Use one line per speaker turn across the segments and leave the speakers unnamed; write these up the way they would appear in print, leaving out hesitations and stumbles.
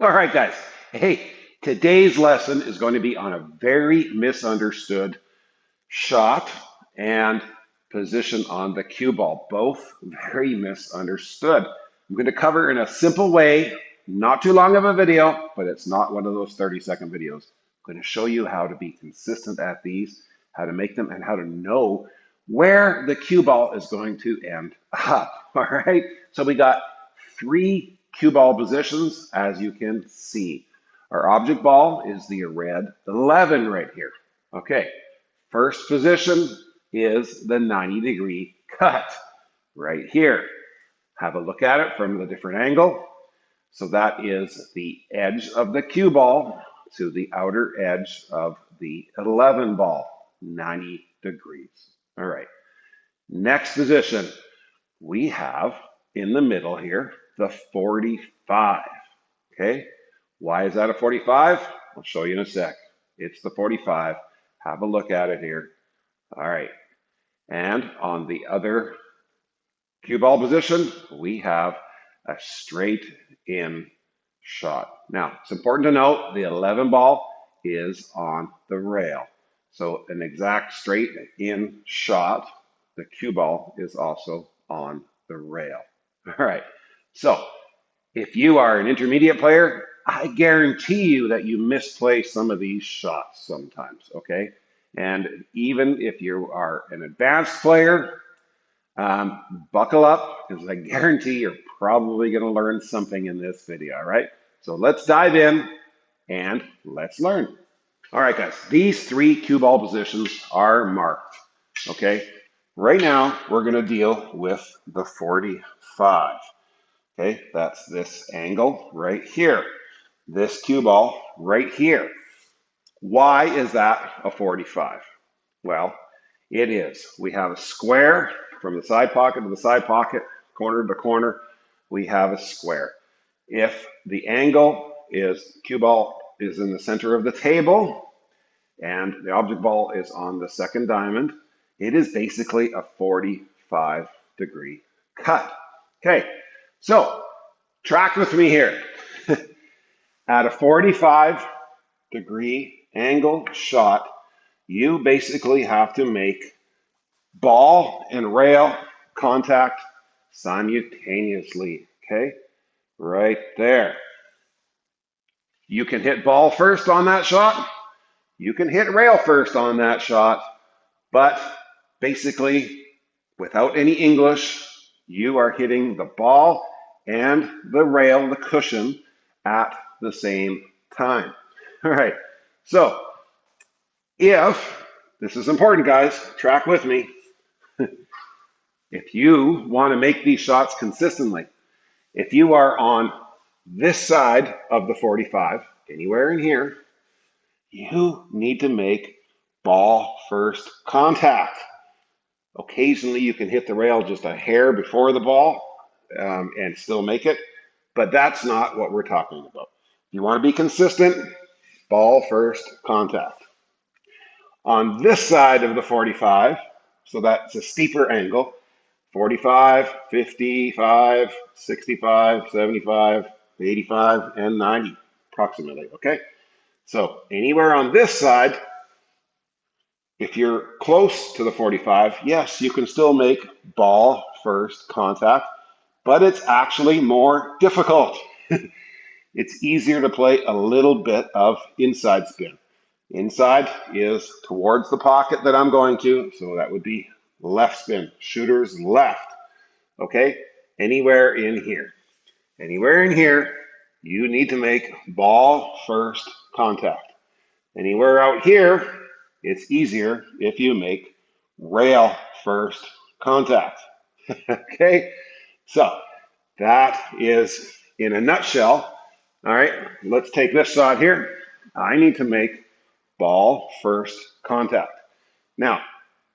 All right, guys. Hey, today's lesson is going to be on a very misunderstood shot and position on the cue ball. Both very misunderstood. I'm going to cover in a simple way, not too long of a video, but it's not one of those 30-second videos. I'm going to show you how to be consistent at these, how to make them, and how to know where the cue ball is going to end up. All right. So we got three cue ball positions, as you can see. Our object ball is the red 11 right here. Okay. First position is the 90-degree cut right here. Have a look at it from the different angle. So that is the edge of the cue ball to the outer edge of the 11 ball, 90 degrees. All right. Next position, we have in the middle here the 45. Okay. Why is that a 45? I'll show you in a sec. It's the 45. Have a look at it here. All right. And on the other cue ball position, we have a straight in shot. Now, it's important to note the 11 ball is on the rail. So an exact straight in shot, the cue ball is also on the rail. All right. So if you are an intermediate player, I guarantee you that you misplay some of these shots sometimes, okay? And even if you are an advanced player, buckle up because I guarantee you're probably going to learn something in this video, all right? So let's dive in and let's learn. All right, guys, these three cue ball positions are marked, okay? Right now, we're going to deal with the 45. Okay, that's this angle right here. This cue ball right here. Why is that a 45? Well, it is. We have a square from the side pocket to the side pocket, corner to corner. We have a square. If the angle is cue ball is in the center of the table and the object ball is on the second diamond, it is basically a 45-degree cut. Okay. So, track with me here. At a 45-degree angle shot, you basically have to make ball and rail contact simultaneously. Okay? Right there. You can hit ball first on that shot. You can hit rail first on that shot. But basically, without any English, you are hitting the ball and the rail, the cushion, at the same time. All right. So, if this is important, guys, track with me. If you want to make these shots consistently, if you are on this side of the 45, anywhere in here, you need to make ball first contact. Occasionally, you can hit the rail just a hair before the ball and still make it, but that's not what we're talking about. If you want to be consistent, ball first contact. On this side of the 45, so that's a steeper angle, 45, 55, 65, 75, 85, and 90 approximately, okay? So anywhere on this side, if you're close to the 45, yes, you can still make ball first contact, but it's actually more difficult. It's easier to play a little bit of inside spin. Inside is towards the pocket that I'm going to, so that would be left spin, shooter's left, okay? Anywhere in here. Anywhere in here, you need to make ball first contact. Anywhere out here, it's easier if you make rail first contact. Okay, so that is in a nutshell. All right, let's take this shot here. I need to make ball first contact. Now,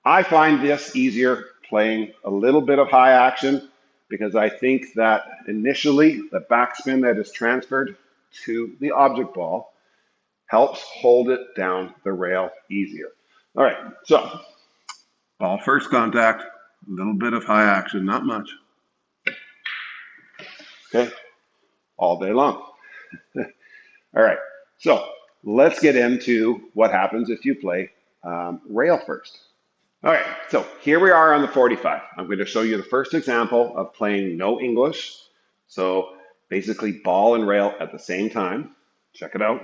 I find this easier playing a little bit of high action because I think that initially the backspin that is transferred to the object ball helps hold it down the rail easier. All right, so ball first contact, a little bit of high action, not much. Okay, all day long. All right, so let's get into what happens if you play rail first. All right, so here we are on the 45. I'm going to show you the first example of playing no English. So basically ball and rail at the same time. Check it out.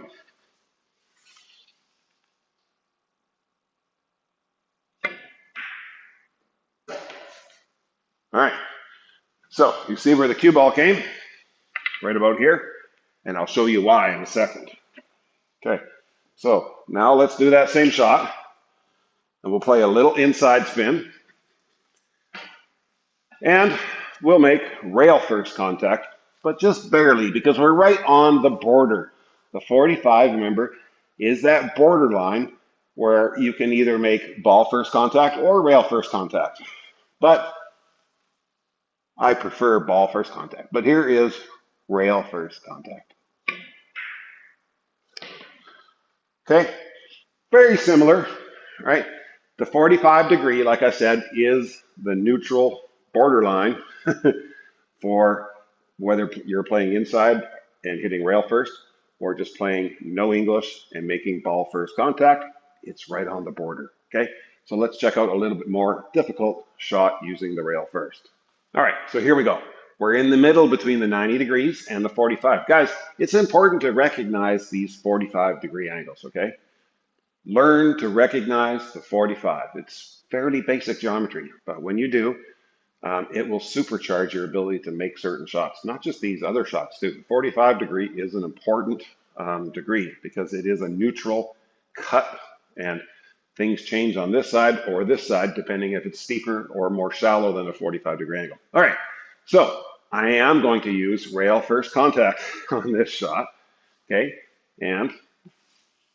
All right, so you see where the cue ball came? Right about here. And I'll show you why in a second. Okay, so now let's do that same shot. And we'll play a little inside spin. And we'll make rail first contact, but just barely because we're right on the border. The 45, remember, is that borderline where you can either make ball first contact or rail first contact. But I prefer ball first contact. But here is rail first contact. Okay, very similar, right? The 45 degree, like I said, is the neutral borderline for whether you're playing inside and hitting rail first or just playing no English and making ball first contact. It's right on the border. Okay, so let's check out a little bit more difficult shot using the rail first. All right, so here we go. We're in the middle between the 90 degrees and the 45. Guys, it's important to recognize these 45-degree angles, okay? Learn to recognize the 45. It's fairly basic geometry, but when you do, it will supercharge your ability to make certain shots, not just these other shots too. The 45 degree is an important degree because it is a neutral cut and things change on this side or this side depending if it's steeper or more shallow than a 45-degree angle. All right, so I am going to use rail first contact on this shot, okay? And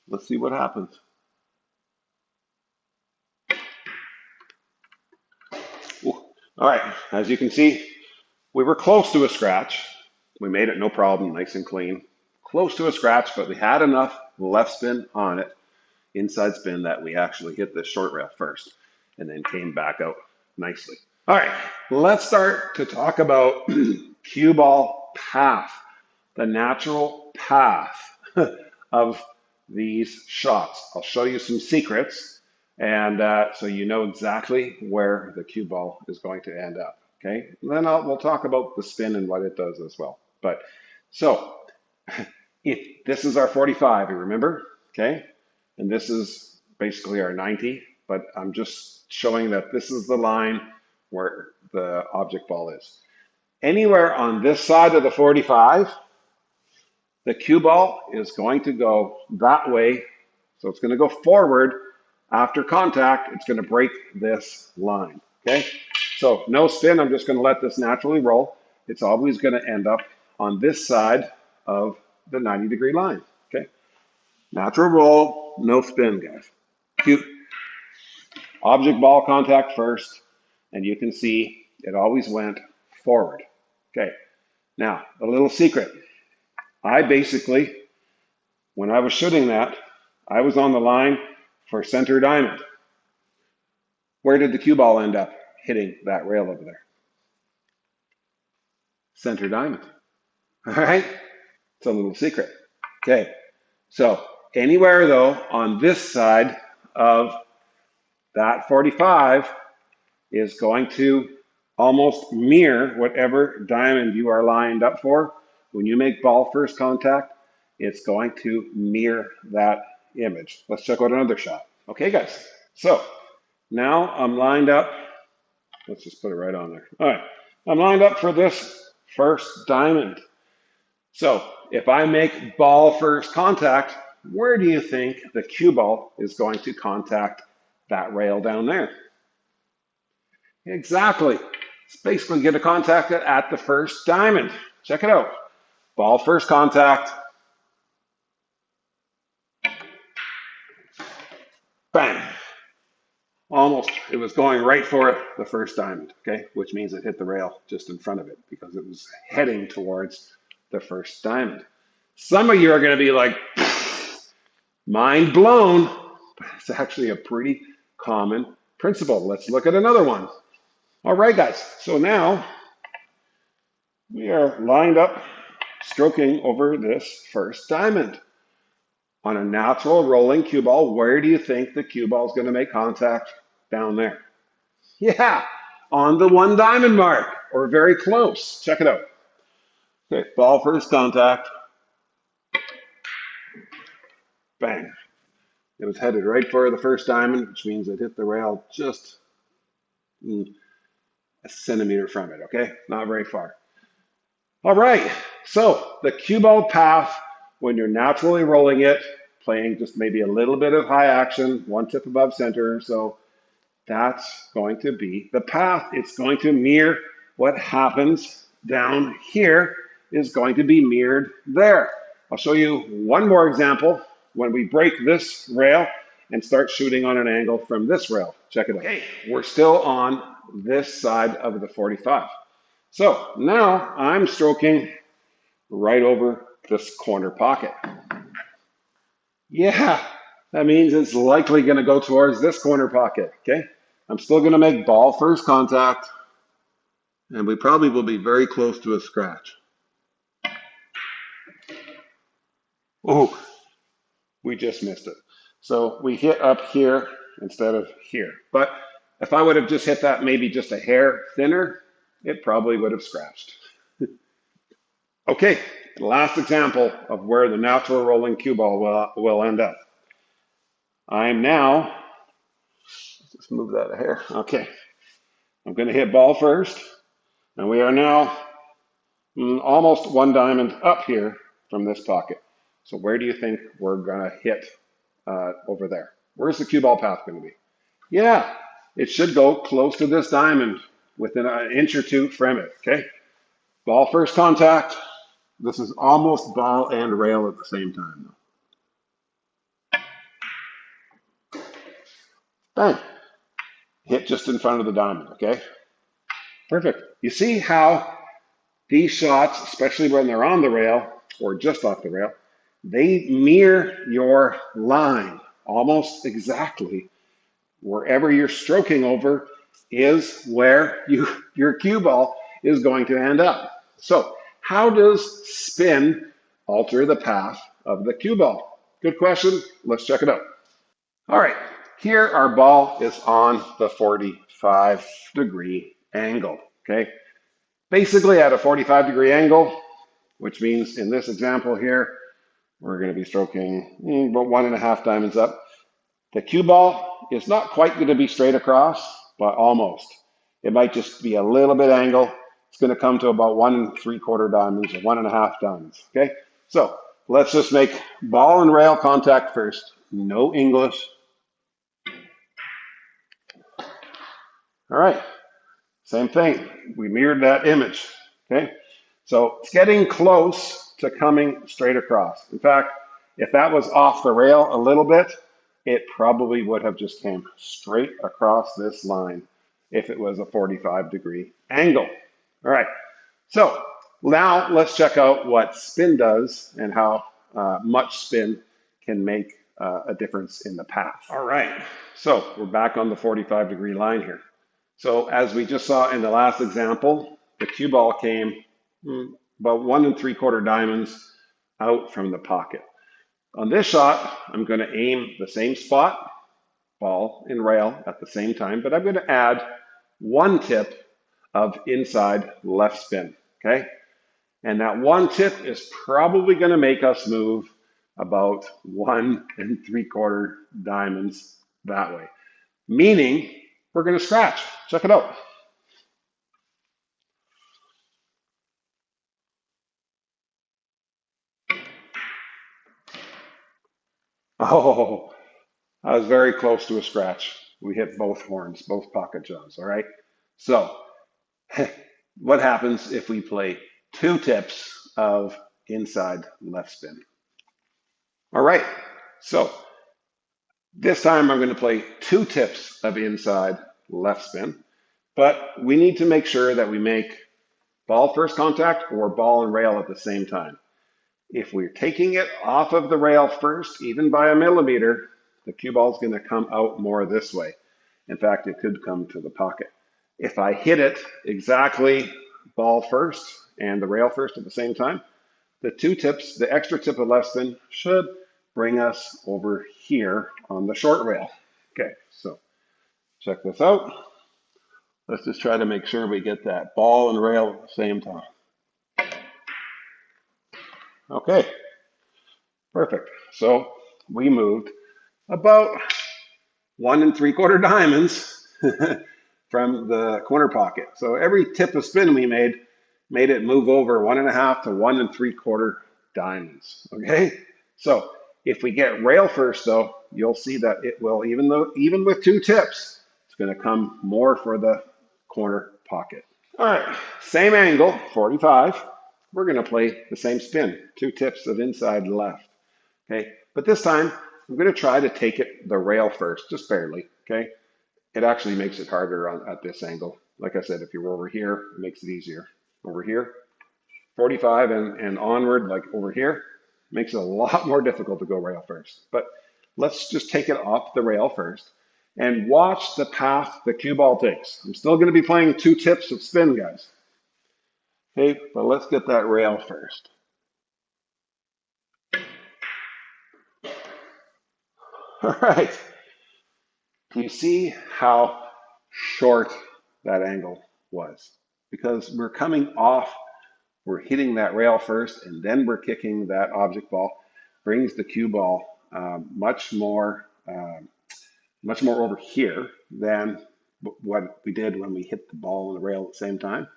let's see what happens. All right, as you can see, we were close to a scratch. We made it no problem, nice and clean. Close to a scratch, but we had enough left spin on it, inside spin, that we actually hit the short rail first and then came back out nicely. All right, let's start to talk about cue ball path, the natural path of these shots. I'll show you some secrets, and so you know exactly where the cue ball is going to end up. Okay, and then we'll talk about the spin and what it does as well. But so if this is our 45, you remember? Okay, and this is basically our 90, but I'm just showing that this is the line where the object ball is. Anywhere on this side of the 45, the cue ball is going to go that way. So it's going to go forward after contact. It's going to break this line. Okay, so no spin. I'm just going to let this naturally roll. It's always going to end up on this side of the 90-degree line. Okay, natural roll, no spin, guys. Cue. Object ball contact first, and you can see it always went forward. Okay, now a little secret. I basically, when I was shooting that, I was on the line for center diamond. Where did the cue ball end up hitting that rail over there? Center diamond. All right, it's a little secret. Okay, so anywhere though on this side of that 45 is going to almost mirror whatever diamond you are lined up for. When you make ball first contact, it's going to mirror that image. Let's check out another shot. Okay, guys. So now I'm lined up. Let's just put it right on there. All right. I'm lined up for this first diamond. So if I make ball first contact, where do you think the cue ball is going to contact that rail down there? Exactly. It's basically going to contact it at the first diamond. Check it out. Ball first contact. Bang. Almost. It was going right for it, the first diamond, okay? Which means it hit the rail just in front of it because it was heading towards the first diamond. Some of you are going to be like, mind blown. But it's actually a pretty common principle. Let's look at another one. All right, guys. So now we are lined up stroking over this first diamond. On a natural rolling cue ball, where do you think the cue ball is going to make contact? Down there. Yeah, on the one diamond mark, or very close. Check it out. Okay, ball first contact. Bang. It was headed right for the first diamond, which means it hit the rail just a centimeter from it, okay? Not very far. All right, so the cue ball path, when you're naturally rolling it, playing just maybe a little bit of high action, one tip above center, so that's going to be the path. It's going to mirror what happens down here is going to be mirrored there. I'll show you one more example when we break this rail and start shooting on an angle from this rail. Check it out. Okay, we're still on this side of the 45. So now I'm stroking right over this corner pocket. Yeah, that means it's likely going to go towards this corner pocket, okay? I'm still going to make ball first contact, and we probably will be very close to a scratch. Oh, we just missed it. So we hit up here instead of here. But if I would have just hit that maybe just a hair thinner, it probably would have scratched. Okay, last example of where the natural rolling cue ball will end up. I'm now, just move that a hair. Okay, I'm going to hit ball first, and we are now almost one diamond up here from this pocket. So where do you think we're going to hit over there? Where's the cue ball path going to be? Yeah, it should go close to this diamond, within an inch or two from it, okay? Ball first contact. This is almost ball and rail at the same time. Bang. Hit just in front of the diamond, okay? Perfect. You see how these shots, especially when they're on the rail or just off the rail, they mirror your line almost exactly. Wherever you're stroking over is where your cue ball is going to end up. So how does spin alter the path of the cue ball? Good question. Let's check it out. All right, here our ball is on the 45-degree angle, okay? Basically at a 45-degree angle, which means in this example here, we're going to be stroking about 1.5 diamonds up. The cue ball is not quite going to be straight across, but almost. It might just be a little bit angle. It's going to come to about 1.75 diamonds or 1.5 diamonds, okay? So let's just make ball and rail contact first. No English. All right, same thing. We mirrored that image, okay? So it's getting close to coming straight across. In fact, if that was off the rail a little bit, it probably would have just came straight across this line if it was a 45-degree angle. All right, so now let's check out what spin does and how much spin can make a difference in the path. All right, so we're back on the 45-degree line here. So as we just saw in the last example, the cue ball came about 1.75 diamonds out from the pocket. On this shot, I'm going to aim the same spot, ball and rail at the same time, but I'm going to add one tip of inside left spin, okay? And that one tip is probably going to make us move about 1.75 diamonds that way, meaning we're going to scratch. Check it out. Oh, I was very close to a scratch. We hit both horns, both pocket jaws, all right? So what happens if we play two tips of inside left spin? All right, so this time I'm going to play two tips of inside left spin, but we need to make sure that we make ball first contact or ball and rail at the same time. If we're taking it off of the rail first, even by a millimeter, the cue ball is going to come out more this way. In fact, it could come to the pocket. If I hit it exactly ball first and the rail first at the same time, the two tips, the extra tip of less than should bring us over here on the short rail. Okay, so check this out. Let's just try to make sure we get that ball and rail at the same time. Okay, perfect. So we moved about 1 3/4 diamonds from the corner pocket. So every tip of spin we made it move over 1.5 to 1 3/4 diamonds. Okay, so if we get rail first, though, you'll see that it will, even with two tips, it's going to come more for the corner pocket. All right, same angle, 45. We're going to play the same spin, two tips of inside left. Okay, but this time I'm going to try to take it the rail first, just barely. Okay, it actually makes it harder at this angle. Like I said, if you're over here, it makes it easier. Over here, 45 and onward, like over here, makes it a lot more difficult to go rail first. But let's just take it off the rail first and watch the path the cue ball takes. I'm still going to be playing two tips of spin, guys. Okay, but let's get that rail first. All right. Do you see how short that angle was? Because we're coming off, we're hitting that rail first, and then we're kicking that object ball, brings the cue ball much more over here than what we did when we hit the ball and the rail at the same time.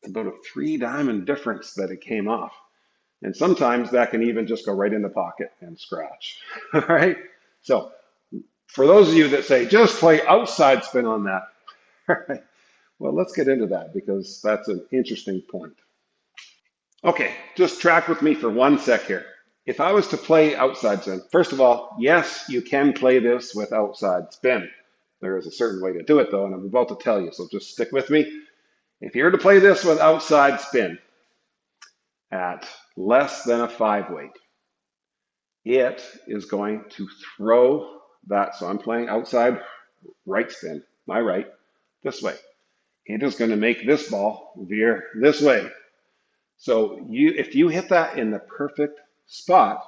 It's about a 3 diamond difference that it came off. And sometimes that can even just go right in the pocket and scratch. All right. So for those of you that say, just play outside spin on that. All right. Well, let's get into that because that's an interesting point. Okay, just track with me for 1 sec here. If I was to play outside spin, first of all, yes, you can play this with outside spin. There is a certain way to do it though, and I'm about to tell you, so just stick with me. If you're to play this with outside spin at less than a 5 weight, it is going to throw that. So I'm playing outside right spin, my right, this way. It is going to make this ball veer this way. So if you hit that in the perfect spot,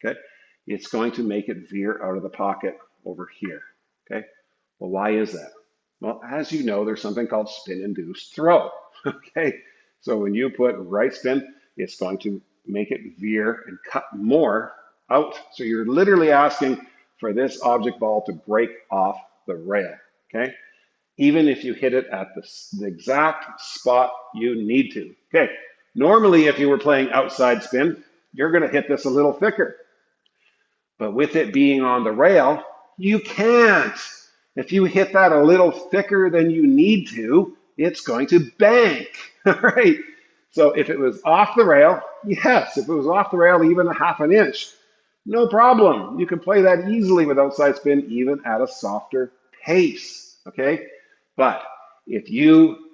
okay, it's going to make it veer out of the pocket over here. Okay. Well, why is that? Well, as you know, there's something called spin-induced throw. Okay. So when you put right spin, it's going to make it veer and cut more out. So you're literally asking for this object ball to break off the rail. Okay. Even if you hit it at the exact spot you need to. Okay. Normally, if you were playing outside spin, you're going to hit this a little thicker. But with it being on the rail, you can't. If you hit that a little thicker than you need to, it's going to bank. All right. So if it was off the rail, yes. If it was off the rail, even a 1/2 inch, no problem. You can play that easily with outside spin, even at a softer pace. Okay. But if you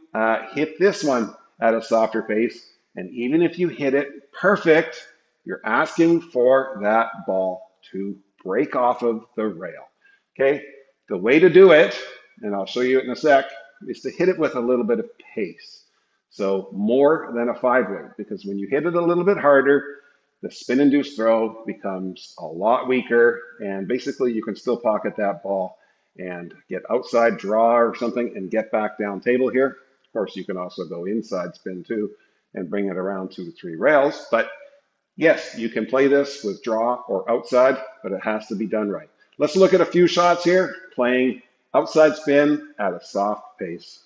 hit this one at a softer pace, and even if you hit it perfect, you're asking for that ball to break off of the rail. Okay, the way to do it, and I'll show you it in a sec, is to hit it with a little bit of pace. So more than a 5 weight, because when you hit it a little bit harder, the spin-induced throw becomes a lot weaker, and basically you can still pocket that ball and get outside draw or something and get back down table here. Of course, you can also go inside spin too and bring it around 2 to 3 rails. But yes, you can play this with draw or outside, but it has to be done right. Let's look at a few shots here, playing outside spin at a soft pace.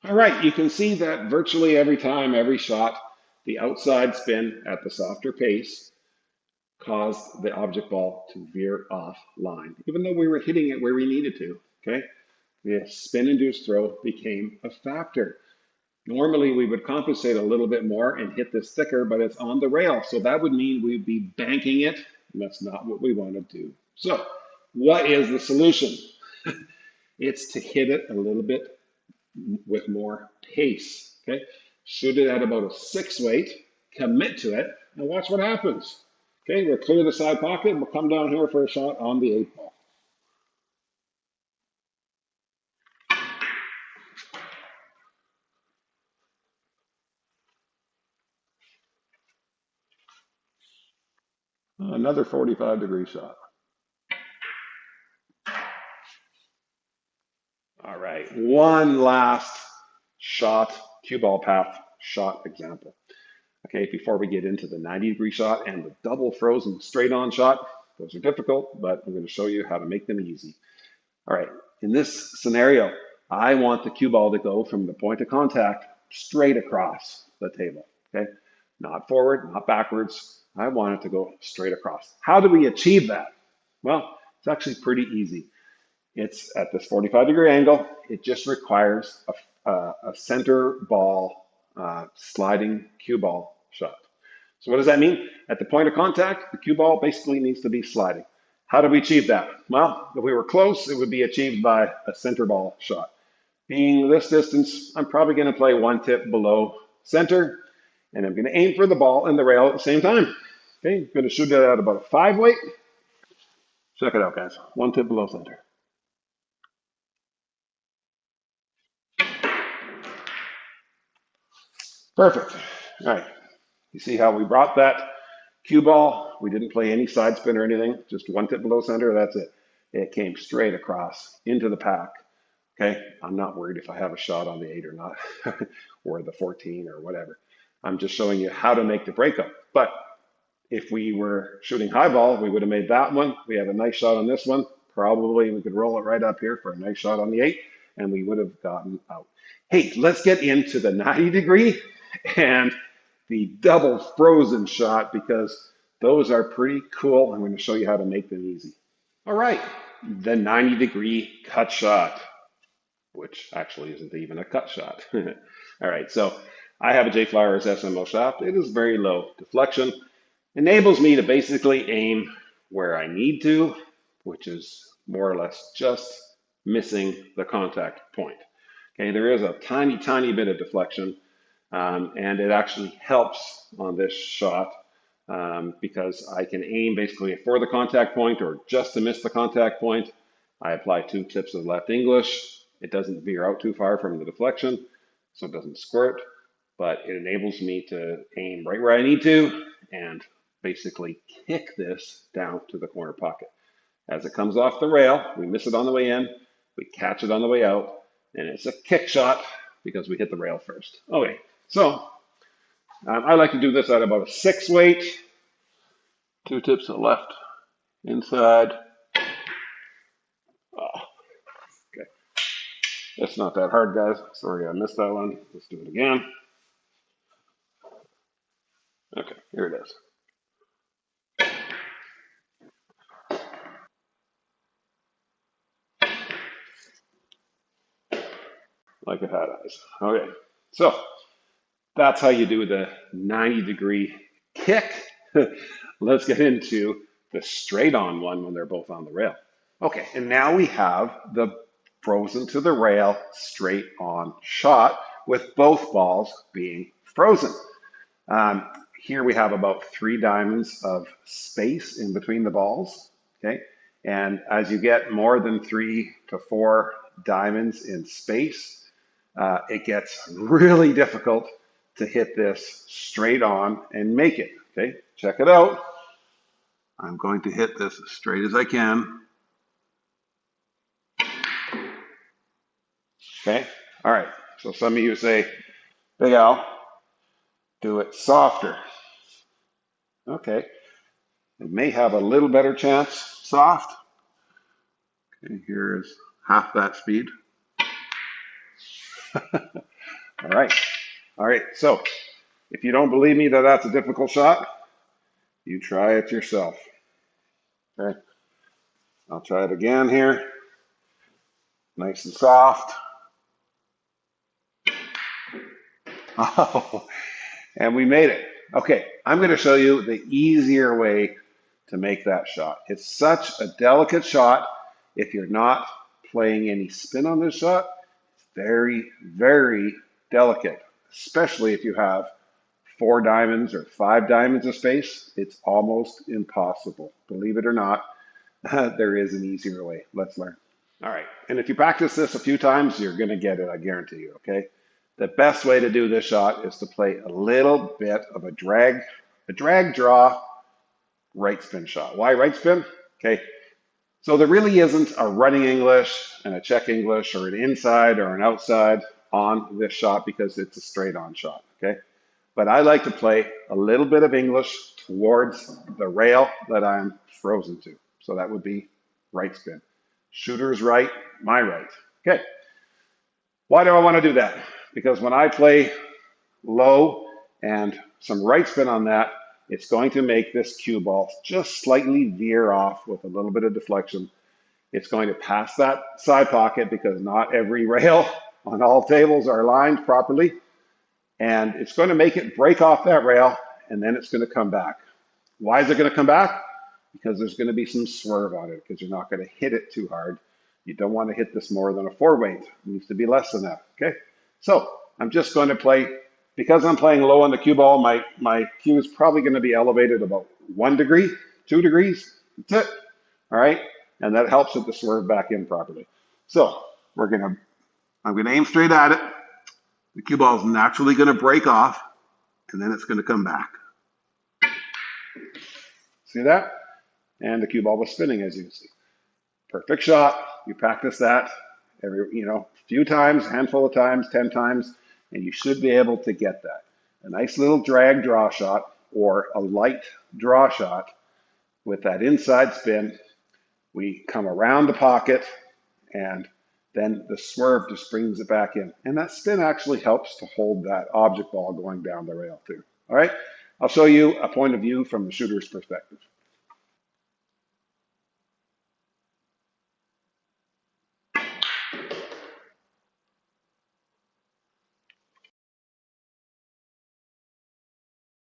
All right, you can see that virtually every time, every shot, the outside spin at the softer pace caused the object ball to veer off line, even though we were hitting it where we needed to, okay? The spin-induced throw became a factor. Normally, we would compensate a little bit more and hit this thicker, but it's on the rail, so that would mean we'd be banking it, and that's not what we want to do. So, what is the solution? It's to hit it a little bit with more pace, okay? Shoot it at about a 6 weight, commit to it, and watch what happens. Okay, we'll clear the side pocket. We'll come down here for a shot on the 8 ball. Another 45-degree shot. All right, one last shot, cue ball path shot example. Okay, before we get into the 90-degree shot and the double frozen straight on shot, those are difficult, but I'm going to show you how to make them easy. All right, in this scenario, I want the cue ball to go from the point of contact straight across the table, okay? Not forward, not backwards. I want it to go straight across. How do we achieve that? Well, it's actually pretty easy. It's at this 45-degree angle. It just requires a center ball sliding cue ball shot. So what does that mean? At the point of contact, the cue ball basically needs to be sliding. How do we achieve that? Well, if we were close, it would be achieved by a center ball shot. Being this distance, I'm probably going to play one tip below center, and I'm going to aim for the ball and the rail at the same time. Okay, I'm going to shoot it at about a 5 weight. Check it out, guys. One tip below center. Perfect. All right. You see how we brought that cue ball? We didn't play any side spin or anything, just one tip below center. That's it. It came straight across into the pack. Okay. I'm not worried if I have a shot on the 8 or not, or the 14 or whatever. I'm just showing you how to make the breakup. But if we were shooting high ball, we would have made that one. We have a nice shot on this one. Probably we could roll it right up here for a nice shot on the 8, and we would have gotten out. Hey, let's get into the 90-degree and the double frozen shot because those are pretty cool. I'm going to show you how to make them easy. All right, the 90-degree cut shot, which actually isn't even a cut shot. All right, so I have a JFlowers SMO shaft. It is very low deflection. Enables me to basically aim where I need to, which is more or less just missing the contact point. Okay, there is a tiny, tiny bit of deflection, and it actually helps on this shot because I can aim basically for the contact point or just to miss the contact point. I apply 2 tips of left English. It doesn't veer out too far from the deflection, so it doesn't squirt, but it enables me to aim right where I need to and basically kick this down to the corner pocket. As it comes off the rail, we miss it on the way in, we catch it on the way out, and it's a kick shot because we hit the rail first. Okay, so I like to do this at about a 6 weight, 2 tips to the left, inside. Oh, okay, that's not that hard, guys. Sorry I missed that one. Let's do it again. Okay, here it is. Like it had eyes. Okay, so that's how you do the 90-degree kick. Let's get into the straight on one when they're both on the rail. Okay, and now we have the frozen to the rail straight on shot with both balls being frozen. Here we have about 3 diamonds of space in between the balls. Okay, and as you get more than 3 to 4 diamonds in space, it gets really difficult to hit this straight on and make it. Okay, check it out. I'm going to hit this as straight as I can. Okay, all right. So some of you say, Big Al, do it softer. Okay, it may have a little better chance soft. Okay, here is half that speed. All right. All right. So if you don't believe me that that's a difficult shot, you try it yourself. Okay. I'll try it again here. Nice and soft. Oh, and we made it. Okay. I'm going to show you the easier way to make that shot. It's such a delicate shot. If you're not playing any spin on this shot, it's very, very delicate, especially if you have 4 diamonds or 5 diamonds of space, it's almost impossible. Believe it or not, there is an easier way. Let's learn. All right, and if you practice this a few times, you're going to get it, I guarantee you, okay? The best way to do this shot is to play a little bit of a drag draw right spin shot. Why right spin? Okay, so there really isn't a running English and a check English or an inside or an outside on this shot because it's a straight on shot, okay? But I like to play a little bit of English towards the rail that I'm frozen to. So that would be right spin. Shooter's right, my right. Okay. Why do I want to do that? Because when I play low and some right spin on that, it's going to make this cue ball just slightly veer off with a little bit of deflection. It's going to pass that side pocket because not every rail on all tables are lined properly. And it's going to make it break off that rail, and then it's going to come back. Why is it going to come back? Because there's going to be some swerve on it because you're not going to hit it too hard. You don't want to hit this more than a 4-weight. It needs to be less than that, okay? So I'm just going to play, because I'm playing low on the cue ball, my cue is probably going to be elevated about 1 degree, 2 degrees. That's it, all right? And that helps it to swerve back in properly. So I'm going to aim straight at it. The cue ball is naturally going to break off, and then it's going to come back. See that? And the cue ball was spinning, as you can see. Perfect shot. You practice that a few times, handful of times, 10 times, and you should be able to get that. A nice little drag draw shot or a light draw shot with that inside spin. We come around the pocket, and then the swerve just brings it back in. And that spin actually helps to hold that object ball going down the rail too. All right, I'll show you a point of view from the shooter's perspective.